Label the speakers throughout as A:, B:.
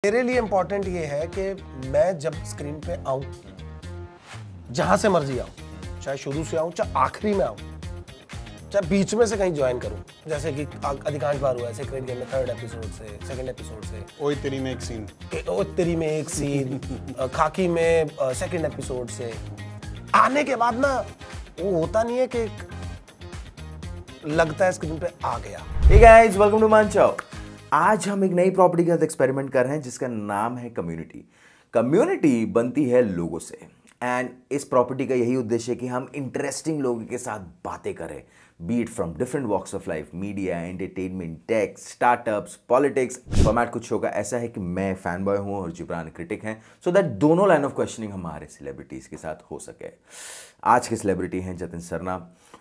A: मेरे लिए इम्पोर्टेंट ये है कि मैं जब स्क्रीन पे आऊं, जहां से मर्जी आऊं, चाहे शुरू से आऊं चाहे आखिरी में आऊं, चाहे बीच में से कहीं ज्वाइन करूं, जैसे कि अधिकांश बार हुआ है सीक्रेट गेम में 3rd एपिसोड से 2nd एपिसोड से,
B: ओए तेरी में एक सीन,
A: खाकी में 2nd एपिसोड से आने के बाद ना वो होता नहीं है कि लगता है स्क्रीन पे आ गया।
C: Hey guys, welcome to मानचाओ। आज हम एक नई प्रॉपर्टी के साथ एक्सपेरिमेंट कर रहे हैं जिसका नाम है कम्युनिटी। कम्युनिटी बनती है लोगों से एंड इस प्रॉपर्टी का यही उद्देश्य है कि हम इंटरेस्टिंग लोगों के साथ बातें करें, beat from different walks of life, media, entertainment, tech, startups, politics. Format कुछ होगा ऐसा है कि मैं फैन बॉय हूँ और जिब्रान क्रिटिक हैं, सो दैट दोनों लाइन ऑफ क्वेश्चनिंग हमारे सेलिब्रिटीज के साथ हो सके। आज के सेलिब्रिटी हैं Jatin Sarna.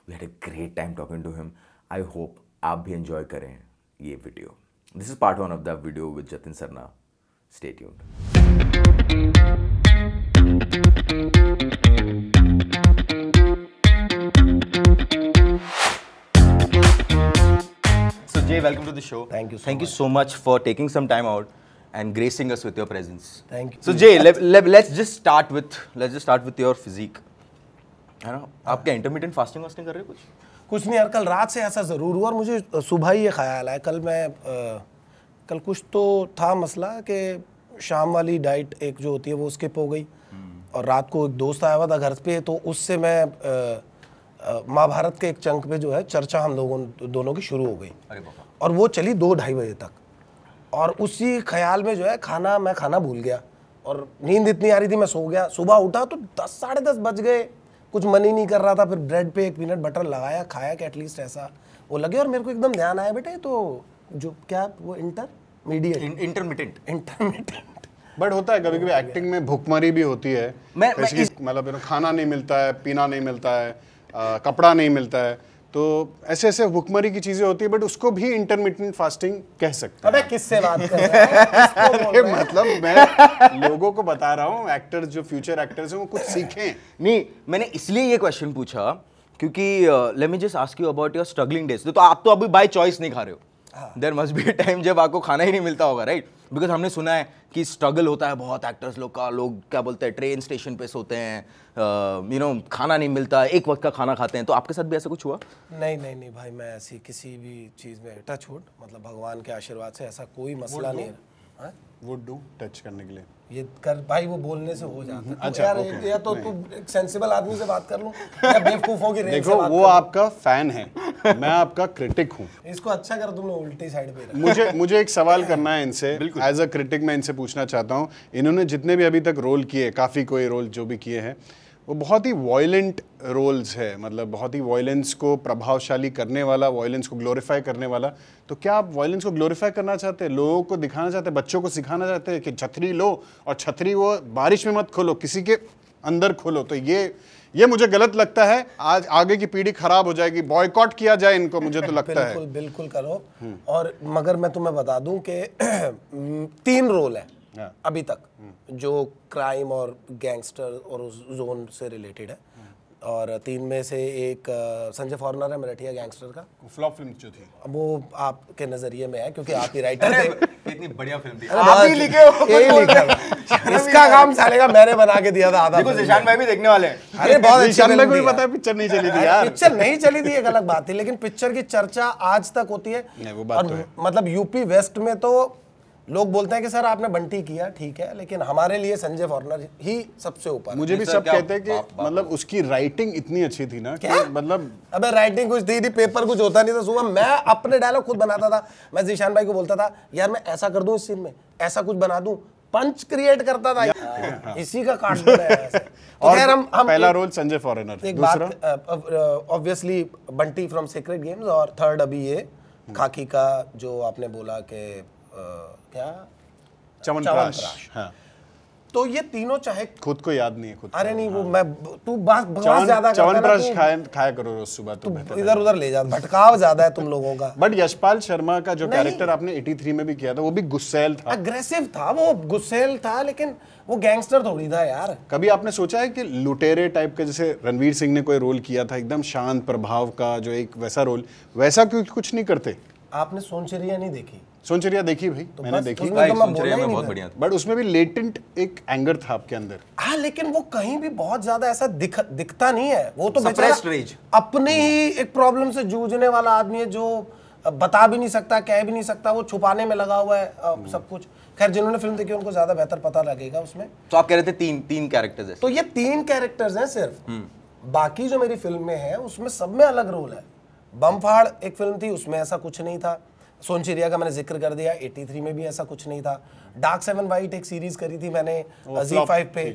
C: We had a great time talking to him. I hope आप भी एंजॉय करें ये video. This is part 1 of the video with Jatin Sarna. Stay tuned. So Jay, welcome to the show.
A: Thank you so
C: Thank you
A: much.
C: so much for taking some time out and gracing us with your presence.
A: Thank you.
C: So Jay, let's just start with your physique. है ना? आप क्या intermittent fasting कर रहे हो
A: कुछ नहीं यार, कल रात से ऐसा ज़रूर हुआ और मुझे सुबह ही ये ख्याल आया। कल कुछ तो था मसला कि शाम वाली डाइट एक जो होती है वो स्किप हो गई और रात को एक दोस्त आया हुआ था घर पे, तो उससे मैं महाभारत के एक चंक पे जो है चर्चा हम लोगों दोनों की शुरू हो गई और वो चली 2-2:30 बजे तक। और उसी ख्याल में जो है मैं खाना भूल गया और नींद इतनी आ रही थी, मैं सो गया। सुबह उठा तो 10 साढ़े 10 बज गए, कुछ मन ही नहीं कर रहा था। फिर ब्रेड पे 1 पीनट बटर लगाया, खाया कि एटलीस्ट ऐसा वो लगे। और मेरे को एकदम ध्यान आया, बेटे तो जो क्या वो इंटरमिटेंट
B: बट होता है कभी कभी एक्टिंग में भूखमरी भी होती है। मतलब खाना नहीं मिलता है, पीना नहीं मिलता है, कपड़ा नहीं मिलता है, तो ऐसे ऐसे भूखमरी की चीजें होती है, बट उसको भी इंटरमिटेंट फास्टिंग कह सकते हैं।
A: अबे किससे बात कर रहा है?
B: मतलब मैं लोगों को बता रहा हूँ, एक्टर्स जो फ्यूचर एक्टर्स हैं वो कुछ सीखें।
C: नहीं, मैंने इसलिए ये क्वेश्चन पूछा क्योंकि let me just ask you about your struggling days. तो आप तो अभी बाय चॉइस नहीं खा रहे हो। There must be a time जब आपको खाना ही नहीं मिलता होगा, राइट? बिकॉज हमने सुना है कि स्ट्रगल होता है बहुत एक्टर्स लोग का। लोग क्या बोलते हैं, ट्रेन स्टेशन पे सोते हैं, खाना नहीं मिलता, एक वक्त का खाना खाते हैं। तो आपके साथ भी ऐसा कुछ हुआ?
A: नहीं भाई, मैं ऐसी किसी भी चीज़ में टच वुड, मतलब भगवान के आशीर्वाद से ऐसा कोई मसला नहीं है।
B: वुड डू टच करने के लिए
A: ये कर भाई, वो बोलने से हो जाता है।
B: अच्छा,
A: यार या तो तू एक सेंसिबल आदमी से बात कर लूं या बेवकूफों की रेंज से बात कर लूं।
B: वो आपका फैन है, मैं आपका क्रिटिक हूँ।
A: इसको अच्छा कर, तुमने उल्टी साइड पे
B: मुझे एक सवाल करना है इनसे। एज अ क्रिटिक मैं इनसे पूछना चाहता हूँ, इन्होंने जितने भी अभी तक रोल किए, काफ़ी कोई रोल जो भी किए हैं, वो बहुत ही वॉयलेंट रोल्स है, मतलब बहुत ही वॉयलेंस को प्रभावशाली करने वाला, वॉयलेंस को ग्लोरीफाई करने वाला। तो क्या आप वॉयलेंस को ग्लोरीफाई करना चाहते हैं, लोगों को दिखाना चाहते हैं, बच्चों को सिखाना चाहते हैं कि छतरी लो और छतरी वो बारिश में मत खोलो, किसी के अंदर खोलो? तो ये मुझे गलत लगता है। आज आगे की पीढ़ी खराब हो जाएगी, बॉयकॉट किया जाए इनको, मुझे तो लगता है।
A: बिल्कुल करो। और मगर मैं तुम्हें बता दूं कि 3 रोल है अभी तक जो क्राइम और गैंगस्टर और उस जोन से रिलेटेड है, और 3 में से एक संजय फॉर्नर है, मराठिया गैंगस्टर का।
B: फ्लॉप फिल्म जो थी
A: वो आपके नजरिए में है क्योंकि आप ही राइटर थे।
C: इतनी बढ़िया फिल्म थी,
A: आप ही लिखे हो। यही लिखा इसका काम सालेगा मैंने बना के दिया था आधा।
C: देखो जिशान भाई भी देखने वाले हैं।
A: अरे बहुत अच्छी
B: फिल्म थी। पता है पिक्चर नहीं चली थी यार।
A: पिक्चर नहीं चली थी एक अलग बात थी, लेकिन पिक्चर की चर्चा आज तक होती है। और मतलब यूपी वेस्ट में तो लोग बोलते हैं कि सर आपने बंटी किया, ठीक है, लेकिन हमारे लिए संजय फॉर्नर ही सबसे ऊपर।
B: मुझे भी सब कहते हैं कि मतलब उसकी राइटिंग इतनी अच्छी थी ना कि मतलब
A: अबे राइटिंग कुछ थी, पेपर कुछ होता नहीं था। सुबह मैं अपने डायलॉग खुद बनाता था। मैं जिशान भाई को बोलता था यार मैं ऐसा कर दूं, इस सीन में ऐसा कुछ बना दूं, पंच क्रिएट करता था। इसी का काट है।
B: और हम पहला रोल संजय फॉरेनर,
A: एक बात obviously Bunty from secret games, और 3rd अभी ये खाकी का जो आपने बोला कि क्या
B: च्यवनप्राश। हाँ।
A: तो ये तीनों चाहे
B: खुद को याद नहीं है खुद।
A: अरे नहीं, वो मैं तू बकवास ज्यादा
B: च्यवनप्राश खाया करो रोज सुबह। तो
A: इधर उधर ले जा, भटकाव ज्यादा है तुम लोगों का।
B: बट यशपाल शर्मा का जो कैरेक्टर आपने 83 में भी किया था, वो भी गुस्सैल था,
A: अग्रेसिव था, वो गुस्सैल था, लेकिन वो गैंगस्टर थोड़ी था यार।
B: कभी आपने सोचा है कि लुटेरे टाइप का, जैसे रणवीर सिंह ने कोई रोल किया था एकदम शांत प्रभाव का, जो एक वैसा रोल, वैसा क्यों कुछ नहीं करते?
A: आपने सोनचरिया नहीं देखी?
B: सोनचरिया देखी भाई,
A: तो
B: मैंने
A: बस
B: देखी,
A: उसमें
C: भाई
A: तो मैं
C: सोनचरिया
A: बोला ही
C: में
A: नहीं
C: बहुत
A: था।
C: बढ़िया था।
B: बट उसमें भी लेटेंट एक एंगर था आपके अंदर।
A: हाँ, लेकिन वो कहीं भी बहुत ज्यादा ऐसा दिखता नहीं है। वो तो
C: Suppressed
A: बेचारा
C: rage।
A: अपने ही एक प्रॉब्लम से जूझने वाला आदमी है, जो बता भी नहीं सकता, कह भी नहीं सकता, वो छुपाने में लगा हुआ है सब कुछ। खैर, जिन्होंने फिल्म देखी उनको ज्यादा बेहतर पता लगेगा उसमें।
C: तो आप कह रहे थे तीन कैरेक्टर्स है।
A: तो ये 3 कैरेक्टर्स हैं सिर्फ। बाकी जो मेरी फिल्म में है उसमें सब में अलग रोल है। बमफाड़ एक फिल्म थी, उसमें ऐसा कुछ नहीं था। सोनचिरिया का मैंने जिक्र कर दिया, 83 में भी ऐसा कुछ नहीं था। डार्क 7 वाइट एक सीरीज करी थी मैंने Z5 पे।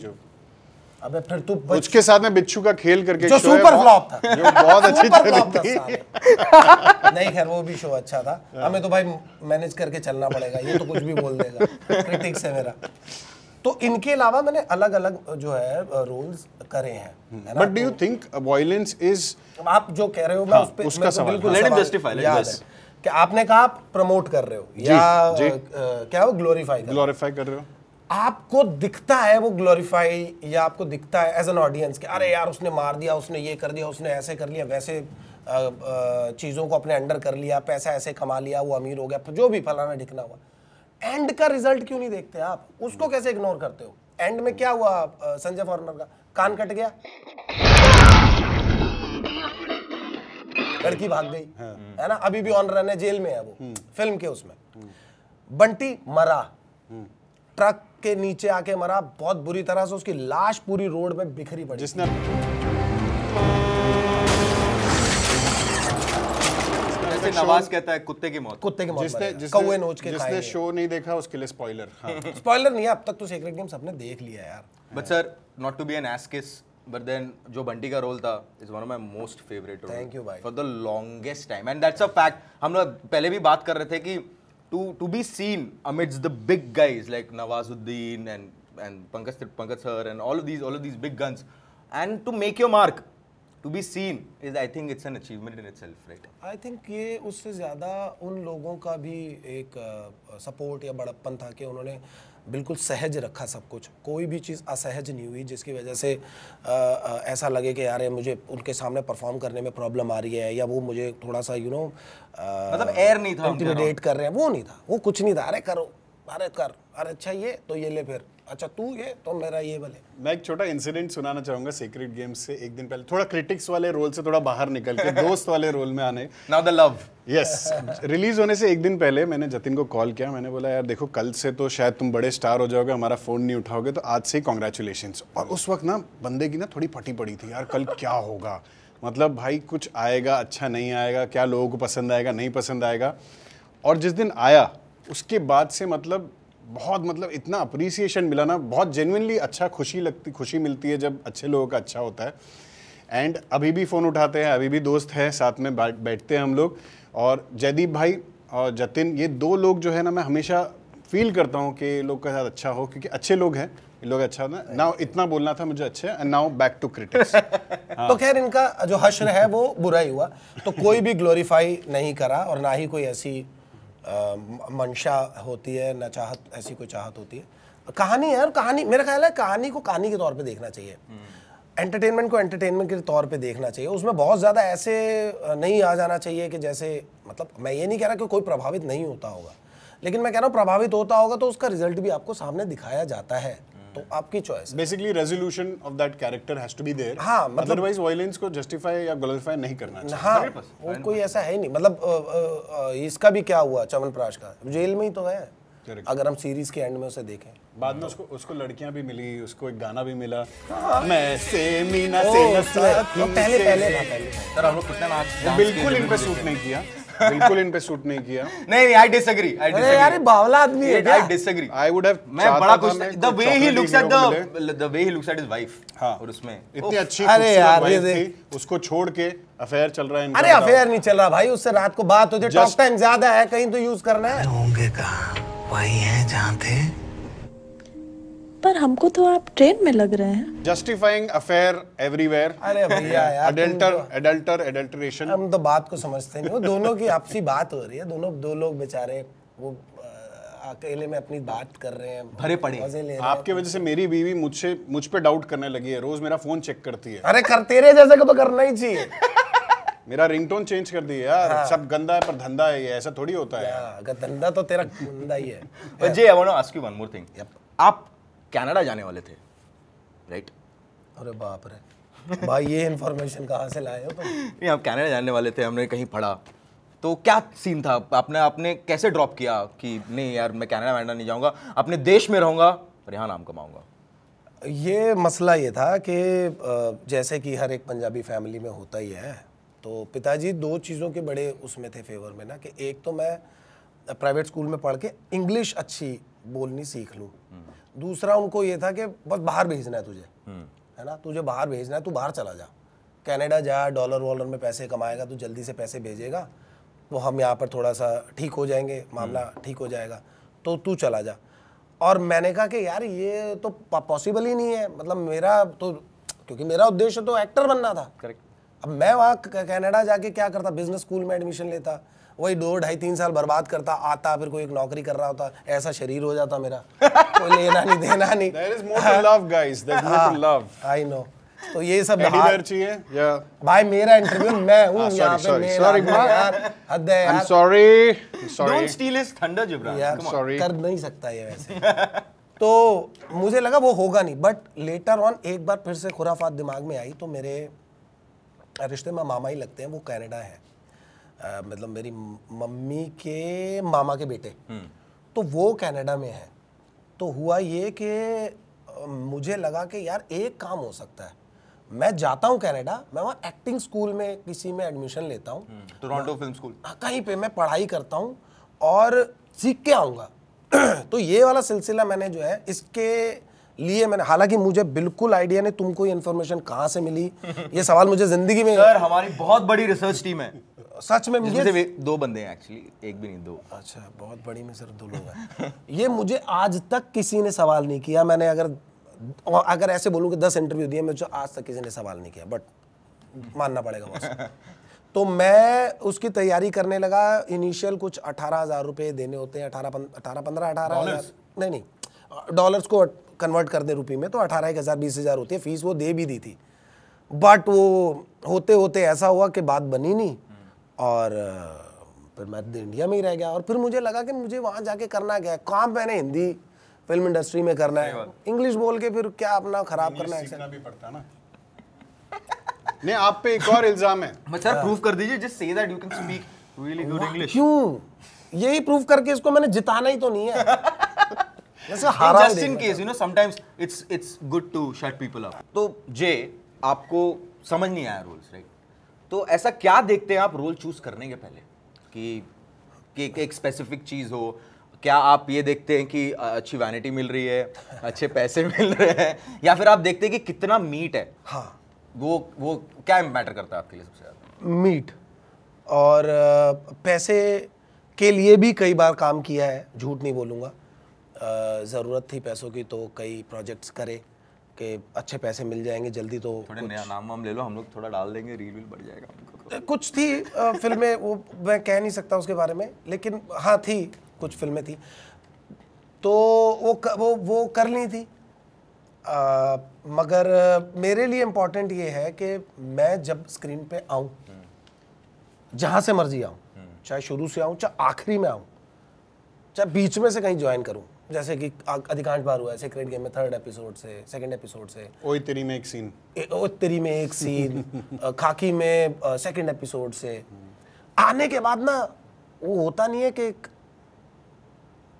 A: अबे फिर तू
B: उसके साथ में बिच्छू का खेल करके
A: जो सुपर फ्लॉप था,
B: जो बहुत अच्छी
A: सुपर
B: चली
A: फ्लॉप था
B: थी।
A: साले। नहीं, खैर वो भी शो अच्छा था। हमें तो भाई मैनेज करके चलना पड़ेगा, ये तो कुछ भी बोल देगा, क्रिटिक्स है मेरा। तो इनके अलावा मैंने अलग अलग जो है रोल्स करे हैं, है ना?
B: But do you think violence is,
A: आप जो कह रहे हो मैं उस पे
B: उसका
A: मेरे को
B: सवाल।
A: बिल्कुल
C: Let him
A: सवाल
C: justify, let him
A: याद है कि आपने कहा आप प्रमोट कर रहे हो या
B: जी।
A: क्या वो ग्लोरीफाई कर रहे हो।
B: ग्लोरीफाई कर रहे हो?
A: आपको दिखता है वो ग्लोरीफाई, या आपको दिखता है एज एन ऑडियंस कि अरे यार उसने मार दिया, उसने ये कर दिया, उसने ऐसे कर लिया, वैसे चीज़ों को अपने अंडर कर लिया, पैसा ऐसे कमा लिया, वो अमीर हो गया, जो भी फलाना ढिकना हुआ। एंड का रिजल्ट क्यों नहीं देखते आप? उसको कैसे इग्नोर करते हो? एंड में क्या हुआ? संजय फॉरनर का कान कट गया, लड़की भाग गई, है ना, अभी भी ऑन रन है, जेल में है वो फिल्म के उसमें। बंटी मरा, ट्रक के नीचे आके मरा, बहुत बुरी तरह से, उसकी लाश पूरी रोड में बिखरी पड़ी।
B: जिसने
C: जैसे नवाज कहता है कुत्ते की मौत।
A: कुत्ते की मौत
B: जिसने
A: मरेगा, कौवे नोच के
B: जिसने
A: खाएंगे।
B: शो नहीं देखा उसके लिए स्पॉइलर। हाँ।
A: स्पॉइलर नहीं है, अब तक तो सीक्रेट गेम सबने देख लिया यार।
C: But sir, not to be an ass kiss, but then जो बंटी का रोल था is one of my most favourite role.
A: Thank you, भाई।
C: For the longest time, and that's a fact. हम लोग पहले भी बात कर रहे थे कि to be seen amidst the big guys like Nawazuddin and Pankaj sir and all of these big guns, and to make your mark, to be seen is, I think it's an achievement in itself, right?
A: I think ये उससे ज़्यादा उन लोगों का भी एक support या बड़प्पन था कि उन्होंने बिल्कुल सहज रखा सब कुछ। कोई भी चीज़ असहज नहीं हुई जिसकी वजह से ऐसा लगे कि यार ये मुझे उनके सामने परफॉर्म करने में प्रॉब्लम आ रही है, या वो मुझे थोड़ा सा
C: मतलब एयर नहीं था,
A: इंटिमिडेट कर रहे हैं, वो नहीं था, वो कुछ नहीं था। अरे करो, अरे कर, अरे अच्छा ये तो ये ले, फिर अच्छा तू ये तो मेरा ये भले।
B: मैं एक छोटा इंसिडेंट सुनाना चाहूंगा सीक्रेट गेम्स से। एक दिन पहले थोड़ा क्रिटिक्स वाले रोल से थोड़ा बाहर निकल के दोस्त वाले रोल में आने।
C: Now the love.
B: Yes, release होने से एक दिन पहले मैंने जतिन को कॉल किया। मैंने बोला यार देखो, कल से तो शायद तुम बड़े स्टार हो जाओगे, हमारा फोन नहीं उठाओगे, तो आज से ही कॉन्ग्रेचुलेशंस। और उस वक्त ना बंदे की ना थोड़ी फटी पड़ी थी यार, कल क्या होगा, मतलब भाई कुछ आएगा, अच्छा नहीं आएगा, क्या लोगों को पसंद आएगा, नहीं पसंद आएगा। और जिस दिन आया उसके बाद से मतलब बहुत, मतलब इतना अप्रिसिएशन मिला ना, बहुत जेन्युइनली अच्छा, खुशी मिलती है जब अच्छे लोगों का अच्छा होता है। एंड अभी भी फ़ोन उठाते हैं, अभी भी दोस्त हैं, साथ में बैठते हैं हम लोग। और जयदीप भाई और जतिन, ये 2 लोग जो है ना, मैं हमेशा फील करता हूँ कि लोग के साथ अच्छा हो, क्योंकि अच्छे लोग हैं ये लोग। अच्छा ना, नाउ इतना बोलना था मुझे, अच्छे। And now back to critics.
A: तो खैर इनका जो हश्र है वो बुरा ही हुआ। तो कोई भी ग्लोरीफाई नहीं करा, और ना ही कोई ऐसी मंशा होती है, ना चाहत, ऐसी कोई चाहत होती है। कहानी है, और कहानी मेरा ख्याल है कहानी को कहानी के तौर पे देखना चाहिए, एंटरटेनमेंट को एंटरटेनमेंट के तौर पे देखना चाहिए। उसमें बहुत ज़्यादा ऐसे नहीं आ जाना चाहिए कि जैसे, मतलब मैं ये नहीं कह रहा कि कोई प्रभावित नहीं होता होगा, लेकिन मैं कह रहा हूँ प्रभावित होता होगा तो उसका रिजल्ट भी आपको सामने दिखाया जाता है। तो आपकी चॉइस है।
B: Basically resolution of that character has to be there.
A: हाँ, मतलब
B: अदरवाइज वायलेंस को जस्टिफाई या ग्लोरीफाई नहीं करना चाहिए।
A: हाँ, वो कोई ऐसा है ही नहीं। मतलब इसका भी क्या हुआ, च्यवनप्राश का जेल में ही तो है, अगर हम सीरीज के एंड में उसे देखें।
B: बाद में उसको लड़कियां भी मिली, उसको एक गाना भी मिला, मैं से मीना से
A: पहले
C: सर हम लोग कितना नाच
B: बिल्कुल इन पे सूट नहीं किया, बिल्कुल इन पे सूट नहीं किया।
C: नहीं, आई डिसएग्री।
A: अरे यार ये बावला आदमी है क्या?
C: I disagree.
B: I would have,
C: मैं बड़ा खुश था the way he looks at his wife.
B: हाँ,
C: और उसमें
B: इतनी अच्छी
A: अरे यार,
B: खूबसूरत
A: ये
B: वाइफ थी, उसको छोड़ के अफेयर चल रहा है इनका।
A: अरे अफेयर नहीं चल रहा भाई, उससे रात को बात होती है, टॉक टाइम ज्यादा है, कहीं तो यूज करना है।
D: होंगे कहाँ, वही हैं जहाँ थे।
E: पर हमको तो आप ट्रेन में लग रहे हैं।
B: Justifying affair everywhere.
A: अरे भैया यार,
B: एडल्टरेशन।
A: हम तो बात को समझते नहीं। वो दोनों की आपसी बात हो रही है, दो लोग बेचारे वो अकेले में अपनी बात कर रहे हैं,
C: भरे पड़े।
A: मजे ले रहे हैं।
B: आपके वजह से मेरी बीवी मुझ पे डाउट करने लगी है, रोज मेरा फोन चेक करती है।
A: अरे कर, तेरे जैसे को तो करना ही चाहिए।
B: मेरा रिंगटोन चेंज कर दिए यार। सब गंदा है पर धंधा है, ये ऐसा थोड़ी होता है।
A: अगर धंधा तो तेरा गंदा ही है।
C: But Jay, I want to ask you one more thing. आप कनाडा जाने वाले थे, राइट?
A: अरे बाप रे भाई, ये इन्फॉर्मेशन कहाँ से लाए हो तुम?
C: नहीं, आप कनाडा जाने वाले थे, हमने कहीं पढ़ा, तो क्या सीन था? आपने कैसे ड्रॉप किया कि नहीं यार मैं कनाडा वनाडा नहीं जाऊंगा, अपने देश में रहूंगा और यहाँ नाम कमाऊंगा?
A: ये मसला ये था कि जैसे कि हर एक पंजाबी फैमिली में होता ही है, तो पिताजी दो चीज़ों के बड़े उसमें थे फेवर में ना, कि एक तो मैं प्राइवेट स्कूल में पढ़ के इंग्लिश अच्छी बोलनी सीख लूँ, दूसरा उनको ये था कि बस बाहर भेजना है तुझे, है ना, तुझे बाहर भेजना है, तू बाहर चला जा, कनाडा जा, डॉलर वॉलर में पैसे कमाएगा, तू जल्दी से पैसे भेजेगा, तो हम यहाँ पर थोड़ा सा ठीक हो जाएंगे, मामला ठीक हो जाएगा, तो तू चला जा। और मैंने कहा कि यार ये तो पॉसिबल ही नहीं है, मतलब मेरा तो, क्योंकि मेरा उद्देश्य तो एक्टर बनना था।
C: करेक्ट।
A: अब मैं वहाँ कनाडा जाके क्या करता, बिजनेस स्कूल में एडमिशन लेता, वही 2-2.5-3 साल बर्बाद करता, आता फिर कोई एक नौकरी कर रहा होता, ऐसा शरीर हो जाता मेरा, कोई लेना नहीं देना नहीं।
B: There is more to love, guys. There's more to love.
A: I know. तो ये सब
B: एडिटर चाहिए या
A: भाई, मेरा इंटरव्यू मैं हूँ यहाँ पे,
B: sorry,
A: यार हद है यार।
B: I'm sorry.
C: Don't steal his thunder, Gibran.
A: यार
C: Come on.
B: sorry.
A: कर नहीं सकता ये वैसे। तो मुझे लगा वो होगा नहीं, बट लेटर ऑन एक बार फिर से खुराफात दिमाग में आई, तो मेरे रिश्ते में मामा ही लगते हैं, वो कनाडा है, मतलब मेरी मम्मी के मामा के बेटे, तो वो कनाडा में है। तो हुआ ये कि मुझे लगा कि यार एक काम हो सकता है, मैं जाता हूँ कनाडा, मैं वहाँ एक्टिंग स्कूल में किसी में एडमिशन लेता हूँ,
C: टोरंटो फिल्म स्कूल,
A: कहीं पे मैं पढ़ाई करता हूँ और सीख के आऊँगा। तो ये वाला सिलसिला मैंने जो है, इसके लिए मैंने, हालांकि मुझे बिल्कुल आइडिया नहीं तुमको ये इन्फॉर्मेशन कहाँ से मिली, ये सवाल मुझे जिंदगी में,
C: सर हमारी बहुत बड़ी रिसर्च टीम है,
A: सच में
C: जिसमें से 2 बंदे हैं एक्चुअली, एक भी नहीं 2।
A: अच्छा, बहुत बड़ी में सिर्फ 2 लोग हैं। ये मुझे आज तक किसी ने सवाल नहीं किया, मैंने अगर ऐसे बोलूँ कि 10 इंटरव्यू दिए, मुझे आज तक किसी ने सवाल नहीं किया, बट मानना पड़ेगा बॉस। तो मैं उसकी तैयारी करने लगा, इनिशियल कुछ 18,000 रुपये देने होते हैं, 18,000 नहीं, डॉलर्स को कन्वर्ट कर दे रुपये में, तो 18,000 20,000 होती है फीस, वो दे भी दी थी, बट वो होते होते ऐसा हुआ कि बात बनी नहीं, और फिर मैं इंडिया में ही रह गया। और फिर मुझे लगा कि मुझे वहाँ जाके करना क्या है, काम मैंने हिंदी फिल्म इंडस्ट्री में करना है, इंग्लिश बोल के फिर क्या अपना खराब करना है,
B: सीखना भी पड़ता ना। नहीं, आप पे एक और इल्जाम है,
C: बट सर प्रूव कर दीजिए, just say that you can speak really good English.
A: क्यों? यही प्रूव करके इसको मैंने जिताना ही तो नहीं है। जैसे हारा
C: just in case, you know, sometimes it's good to shut people up. तो जे, आपको समझ नहीं आया रोल्स, राइट? तो ऐसा क्या देखते हैं आप रोल चूज करने के पहले, कि एक स्पेसिफिक चीज हो? क्या आप ये देखते हैं कि अच्छी वैनिटी मिल रही है, अच्छे पैसे मिल रहे हैं, या फिर आप देखते हैं कि कितना मीट है?
A: हाँ,
C: वो क्या मैटर करता है आपके लिए सबसे ज्यादा?
A: मीट और पैसे के लिए भी कई बार काम किया है, झूठ नहीं बोलूँगा। ज़रूरत थी पैसों की तो कई प्रोजेक्ट्स करे कि अच्छे पैसे मिल जाएंगे जल्दी, तो
C: थोड़े नया नाम वाम ले लो, हम लोग थोड़ा डाल देंगे, रील वील बढ़ जाएगा हमको।
A: कुछ थी फिल्में, वो मैं कह नहीं सकता उसके बारे में, लेकिन हाँ थी, कुछ फिल्में थी, तो वो कर ली थी। मगर मेरे लिए इम्पोर्टेंट ये है कि मैं जब स्क्रीन पे आऊँ, जहाँ से मर्जी आऊँ, चाहे शुरू से आऊँ, चाहे आखिरी में आऊँ, चाहे बीच में से कहीं ज्वाइन करूँ, जैसे कि अधिकांश बार हुआ है सेक्रेट गेम में 3rd एपिसोड से, 2nd एपिसोड से,
B: ओए तेरी में एक सीन,
A: खाकी में 2nd एपिसोड से आने के बाद ना, वो होता नहीं है कि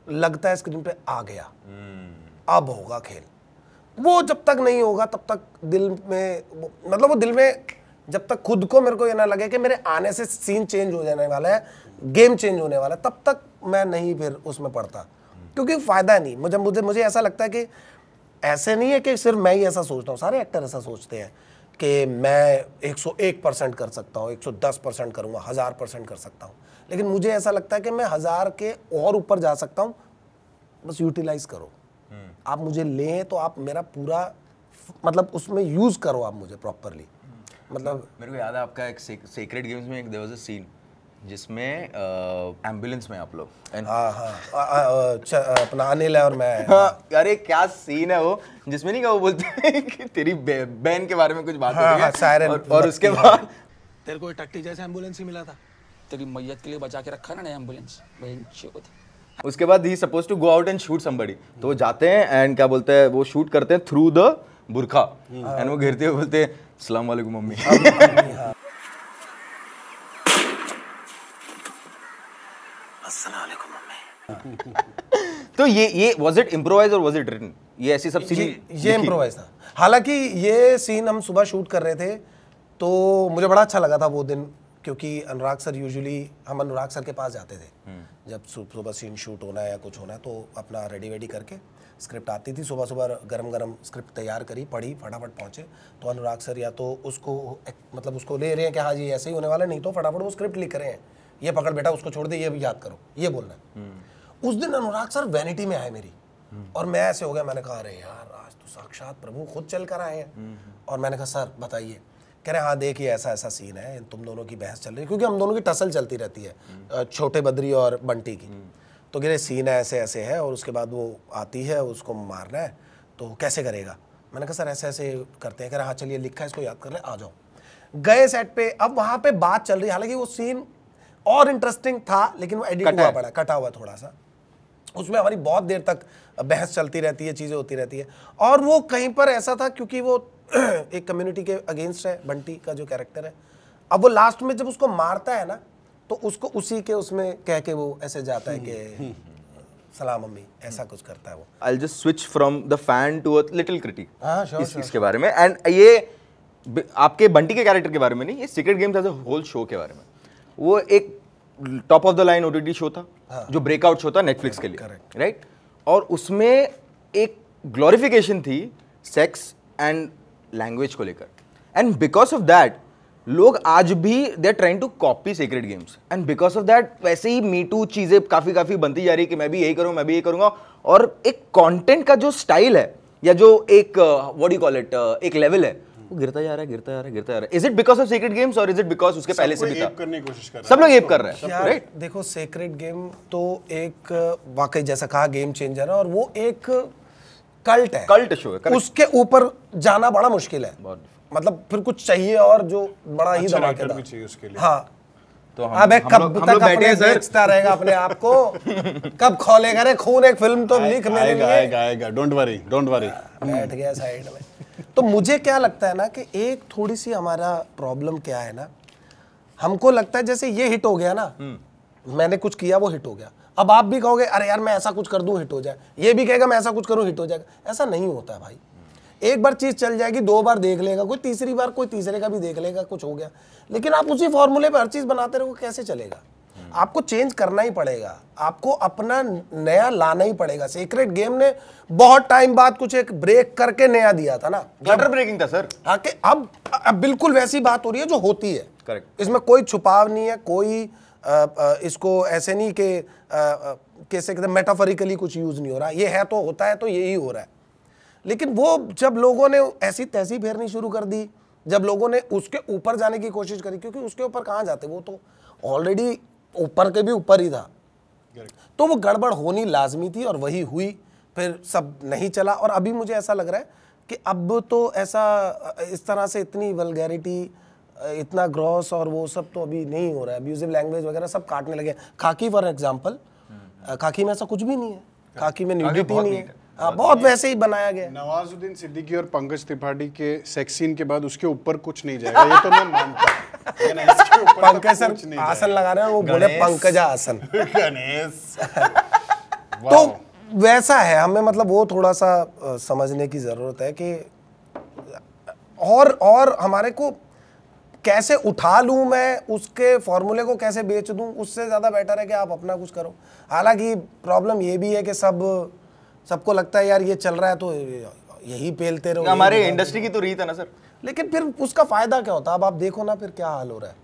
A: लगता है स्क्रीन पे आ गया, अब होगा खेल। वो जब तक नहीं होगा तब तक दिल में, मतलब वो दिल में जब तक खुद को मेरे को ये ना लगे कि मेरे आने से सीन चेंज हो जाने वाला है, गेम चेंज होने वाला है, तब तक मैं नहीं फिर उसमें पड़ता, क्योंकि फायदा नहीं। मुझे ऐसा लगता है कि ऐसे नहीं है कि सिर्फ मैं ही ऐसा सोचता हूँ, सारे एक्टर ऐसा सोचते हैं कि मैं 101% कर सकता हूँ, 110% करूँगा, 1000% कर सकता हूँ, लेकिन मुझे ऐसा लगता है कि मैं 1000 के और ऊपर जा सकता हूँ, बस यूटिलाइज करो। आप मुझे लें तो आप मेरा पूरा, मतलब उसमें यूज करो आप मुझे प्रॉपरली। मतलब
C: मेरे को याद है आपका एक सीक्रेट गेम्स में एक देयर वाज अ सीन जिसमें एम्बुलेंस में आप लोग,
A: अपना अनिल है और मैं,
C: अरे क्या सीन है वो, जिसमें नहीं क्या वो बोलते हैं कि तेरी बहन के बारे में कुछ बात हो रही है,
A: सायरन,
C: और उसके बाद
A: तेरे को टट्टी जैसा एम्बुलेंस ही मिला था।
F: तेरी मैयत के लिए बचा के रखा ना एम्बुलेंस।
C: उसके बाद ही suppose to go out and shoot somebody, तो वो जाते हैं एंड क्या बोलते हैं, वो शूट करते हैं थ्रू द बुरखा एंड वो गिरते हुए बोलते हैं अस्सलाम वालेकुम मम्मी।
D: अस्सलाम वालेकुम मम्मी।
C: तो ये वाज इट इम्प्रोवाइज और वाज इट रिटन? ये ऐसी सब सीन
A: ये इम्प्रोवाइज था। हालांकि ये सीन हम सुबह शूट कर रहे थे तो मुझे बड़ा अच्छा लगा था वो दिन, क्योंकि अनुराग सर यूजुअली हम अनुराग सर के पास जाते थे जब सुबह सीन शूट होना है या कुछ होना है, तो अपना रेडी वेडी करके स्क्रिप्ट आती थी, सुबह सुबह गरम गरम स्क्रिप्ट तैयार करी, पढ़ी, फटाफट पहुंचे तो अनुराग सर या तो उसको मतलब उसको ले रहे हैं कि हाँ जी ऐसे ही होने वाला, नहीं तो फटाफट वो स्क्रिप्ट लिख रहे हैं, ये पकड़ बेटा उसको छोड़ दे, ये भी याद करो, ये बोलना है। उस दिन अनुराग सर वैनिटी में आए मेरी, और मैं ऐसे हो गया, मैंने कहा अरे यार आज तो साक्षात प्रभु खुद चल कर आए हैं। और मैंने कहा सर बताइए। कह रहे हाँ देखिए ऐसा ऐसा सीन है, तुम दोनों की बहस चल रही है, क्योंकि हम दोनों की टसल चलती रहती है, छोटे बद्री और बंटी की। तो कह रहे सीन है ऐसे ऐसे है और उसके बाद वो आती है, उसको मारना है, तो कैसे करेगा? मैंने कहा सर ऐसे ऐसे करते हैं। कह रहे हाँ चलिए लिखा है, इसको याद कर ले, आ जाओ। गए सेट पे, अब वहाँ पे बात चल रही है, हालांकि वो सीन और इंटरेस्टिंग था लेकिन वो एडिट हुआ पड़ा, कटा हुआ थोड़ा सा। उसमें हमारी बहुत देर तक बहस चलती रहती है, चीज़ें होती रहती है। और वो कहीं पर ऐसा था क्योंकि वो एक कम्युनिटी के अगेंस्ट है, बंटी का जो कैरेक्टर है। अब वो लास्ट में जब उसको मारता है ना, तो उसको उसी के उसमें कह के वो ऐसे जाता है कि सलाम मम्मी, ऐसा कुछ करता है वो।
C: I'll just switch from the fan to a little critique
A: हाँ, sure,
C: इसके बारे में। एंड ये आपके बंटी के कैरेक्टर के बारे में नहीं, ये secret games as a whole show के बारे में। वो एक top of the line OTT show था, जो ब्रेकआउट शो था नेटफ्लिक्स के लिए, राइट? और उसमें एक ग्लोरिफिकेशन थी सेक्स एंड लैंग्वेज को लेकर, एंड बिकॉज ऑफ दैट लोग आज भी they are trying to copy secret games, and because of that वैसे ही मी टू चीजें काफी बनती जा रही है कि मैं भी यही करूँ, मैं भी यही करूंगा। और एक कंटेंट का जो स्टाइल है या जो एक व्हाट यू कॉल इट, एक लेवल है, वो गिरता जा रहा है। Is it because of secret games और इज इट बिकॉज उसके पहले से भी था?
B: करने की कोशिश कर रहे हैं,
C: सब लोग एप कर रहे हैं,
A: यार
C: राइट?
A: देखो सीक्रेट गेम तो एक वाकई जैसा कहा गेम चेंजर है, और वो एक कल्ट है,
C: कल्ट शो है,
A: उसके ऊपर जाना बड़ा मुश्किल है। मतलब फिर कुछ चाहिए और जो बड़ा ही
B: अच्छा
A: धमाकेदार
B: राइटर भी चाहिए उसके लिए।
A: हाँ,
C: तो
A: अबे कब तक
C: बैठे
A: अपने
C: हैं सर,
A: बेचता रहेगा अपने आप को? कब खोलेगा रे खून? एक फिल्म तो लिख मेरे लिए।
B: आएगा, डोंट वरी।
A: बैठ गया साइड में। तो मुझे क्या लगता है ना कि एक थोड़ी सी हमारा प्रॉब्लम क्या है ना, हमको लगता है जैसे ये हिट हो गया ना, मैंने कुछ किया वो हिट हो गया, अब आप भी कहोगे अरे यार मैं ऐसा कुछ कर दूं हिट हो जाए, ये भी कहेगा मैं ऐसा कुछ करूं हिट हो जाएगा। ऐसा नहीं होता भाई। एक बार चीज चल जाएगी, दो बार देख लेगा कोई, तीसरी बार कोई तीसरे का भी देख लेगा, कुछ हो गया। लेकिन आप उसी फॉर्मूले पर हर चीज बनाते रहो, कैसे चलेगा? आपको चेंज करना ही पड़ेगा, आपको अपना नया लाना ही पड़ेगा। सीक्रेट गेम ने बहुत टाइम बाद कुछ एक ब्रेक करके नया दिया था ना,
C: क्लटर ब्रेकिंग था सर।
A: हाँ, कि अब बिल्कुल वैसी बात हो रही है जो होती है।
C: करेक्ट।
A: इसमें कोई छुपाव नहीं है, कोई इसको ऐसे नहीं कि कैसे कहते मेटाफोरिकली कुछ यूज नहीं हो रहा, ये है तो होता है, तो यही हो रहा है। लेकिन वो जब लोगों ने ऐसी तैसी फेरनी शुरू कर दी, जब लोगों ने उसके ऊपर जाने की कोशिश करी, क्योंकि उसके ऊपर कहाँ जाते, वो तो ऑलरेडी ऊपर के भी ऊपर ही था, तो वो गड़बड़ होनी लाजमी थी और वही हुई। फिर सब नहीं चला, और अभी मुझे ऐसा लग रहा है कि अब तो ऐसा इस तरह से इतनी वल्गैरिटी, इतना ग्रॉस और वो सब तो अभी नहीं हो रहा है। अब्यूजिव लैंग्वेज वगैरह सब काटने लगे। खाकी फॉर एग्जांपल, खाकी में ऐसा कुछ भी नहीं है, खाकी में न्यूडिटी नहीं है, बहुत वैसे ही बनाया गया।
B: नवाजुद्दीन सिद्दीकी और पंकज त्रिपाठी के सेक्स सीन के बाद उसके ऊपर कुछ नहीं जाएगा, ये तो मैं मानता हूं।
A: पंकज सर आसन लगा रहे हैं, वो बोले पंकजा आसन।
B: गणेश
A: तो वैसा है, हमें मतलब वो थोड़ा सा समझने की जरूरत है कि और हमारे को कैसे उठा लूं मैं, उसके फॉर्मूले को कैसे बेच दूं, उससे ज्यादा बेटर है कि आप अपना कुछ करो। हालांकि प्रॉब्लम ये भी है कि सबको लगता है यार ये चल रहा है तो यही पेलते रहो।
C: हमारे इंडस्ट्री की तो रीत है ना सर।
A: लेकिन फिर उसका फायदा क्या होता है? अब आप देखो ना फिर क्या हाल हो रहा है।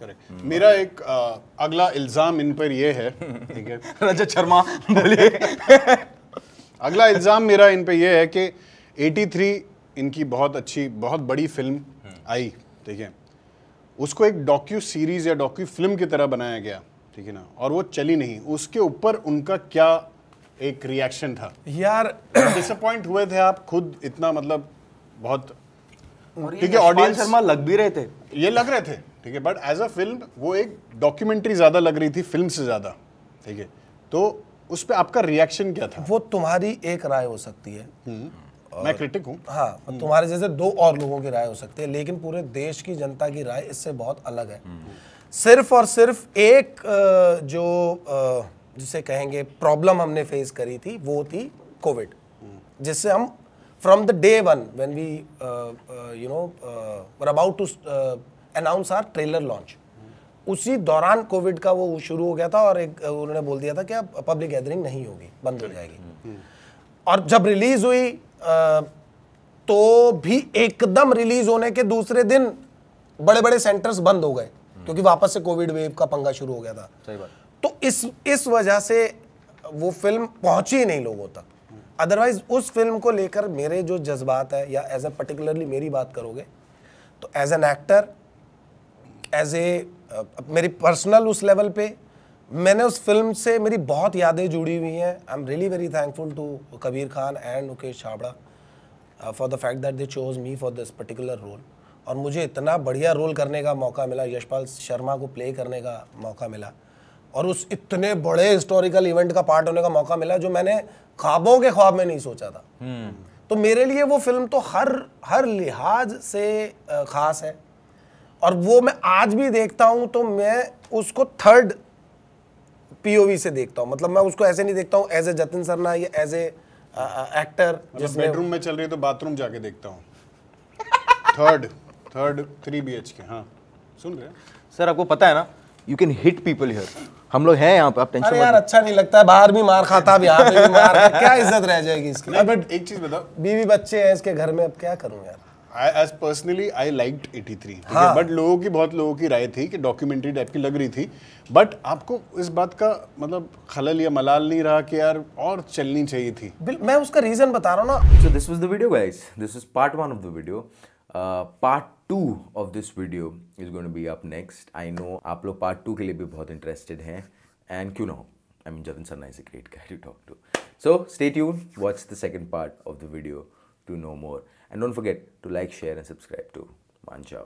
B: करेक्ट। मेरा एक अगला इल्जाम इन पर ये है, ठीक है
C: रजत शर्मा बोलिए।
B: अगला इल्जाम मेरा इन पे ये है कि 83 इनकी बहुत अच्छी बहुत बड़ी फिल्म आई, ठीक है, उसको एक डॉक्यू सीरीज या डॉक्यू फिल्म की तरह बनाया गया, ठीक है ना, और वो चली नहीं। उसके ऊपर उनका क्या एक रिएक्शन था
A: यार?
B: डिसअपॉइंट हुए थे आप खुद इतना, मतलब बहुत,
C: ठीक है, ऑडियंस शर्मा लग भी रहे थे,
B: ये लग रहे थे, ठीक ठीक है, बट एज अ फिल्म वो एक डॉक्यूमेंट्री ज्यादा लग रही थी फिल्म से ज्यादा, ठीक है, तो उस पे आपका रिएक्शन क्या था?
A: वो तुम्हारी एक राय हो सकती है,
B: मैं क्रिटिक हूँ।
A: हाँ, तुम्हारे जैसे 2 और लोगों की राय हो सकती है, लेकिन पूरे देश की जनता की राय इससे बहुत अलग है। सिर्फ और सिर्फ एक जिसे कहेंगे प्रॉब्लम हमने फेस करी थी, वो थी कोविड, जिससे हम from the day one when we were about to announce our trailer launch, उसी दौरान कोविड का वो शुरू हो गया था और एक उन्होंने बोल दिया था कि अब पब्लिक गैदरिंग नहीं होगी, बंद हो जाएगी। और जब रिलीज हुई तो भी एकदम रिलीज होने के दूसरे दिन बड़े बड़े सेंटर्स बंद हो गए, क्योंकि वापस से कोविड वेव का पंगा शुरू हो गया था।
C: सही बात।
A: तो इस वजह से वो फिल्म पहुंची नहीं लोगों तक। अदरवाइज उस फिल्म को लेकर मेरे जो जज्बात है, या एज ए पर्टिकुलरली मेरी बात करोगे तो as an actor, as a मेरी पर्सनल उस लेवल पे मैंने उस फिल्म से मेरी बहुत यादें जुड़ी हुई हैं। I am really very thankful to Kabir Khan and Mukesh Chhabra for the fact that they chose me for this particular role, और मुझे इतना बढ़िया रोल करने का मौका मिला, यशपाल शर्मा को प्ले करने का मौका मिला, और उस इतने बड़े हिस्टोरिकल इवेंट का पार्ट होने का मौका मिला जो मैंने ख्वाबों के ख्वाब में नहीं सोचा था। तो मेरे लिए वो फिल्म तो हर लिहाज से खास है, और वो मैं आज भी देखता हूं तो मैं उसको थर्ड पीओवी से देखता हूं। मतलब मैं उसको ऐसे नहीं देखता हूं एज ए जतिन सरना या एज ए एक्टर
B: मतलब बेडरूम में चल रही है तो बाथरूम जाके देखता हूँ। Third 3 BHK। हाँ, सुन रहे हैं
C: सर, आपको पता है ना, you can hit people here. हम लोग हैं यहाँ पे, आप टेंशन
A: अरे यार अच्छा नहीं लगता है, बाहर भी मार खाता, अब यहाँ पे भी मार, क्या इज्जत रह जाएगी इसकी।
B: नहीं, बट एक चीज बताओ,
A: बीवी बच्चे हैं इसके घर में, अब क्या करूं यार।
B: As personally I liked 83, but बहुत लोगों की राय थी कि डॉक्यूमेंट्री टाइप की लग रही थी, बट आपको इस बात का मतलब खलल या मलाल नहीं रहा कि यार और चलनी चाहिए थी?
A: मैं उसका रीजन बता रहा हूँ ना।
C: So this was the video, guys. This is part 1 of the video. Part 2 of this video is going to be up next. I know आप लोग part 2 के लिए भी बहुत interested हैं, and क्यों ना हो, I mean Jatin Sarna is a great guy to talk to. So stay tuned, watch the second part of the video to know more, and don't forget to like, share and subscribe to Manchao.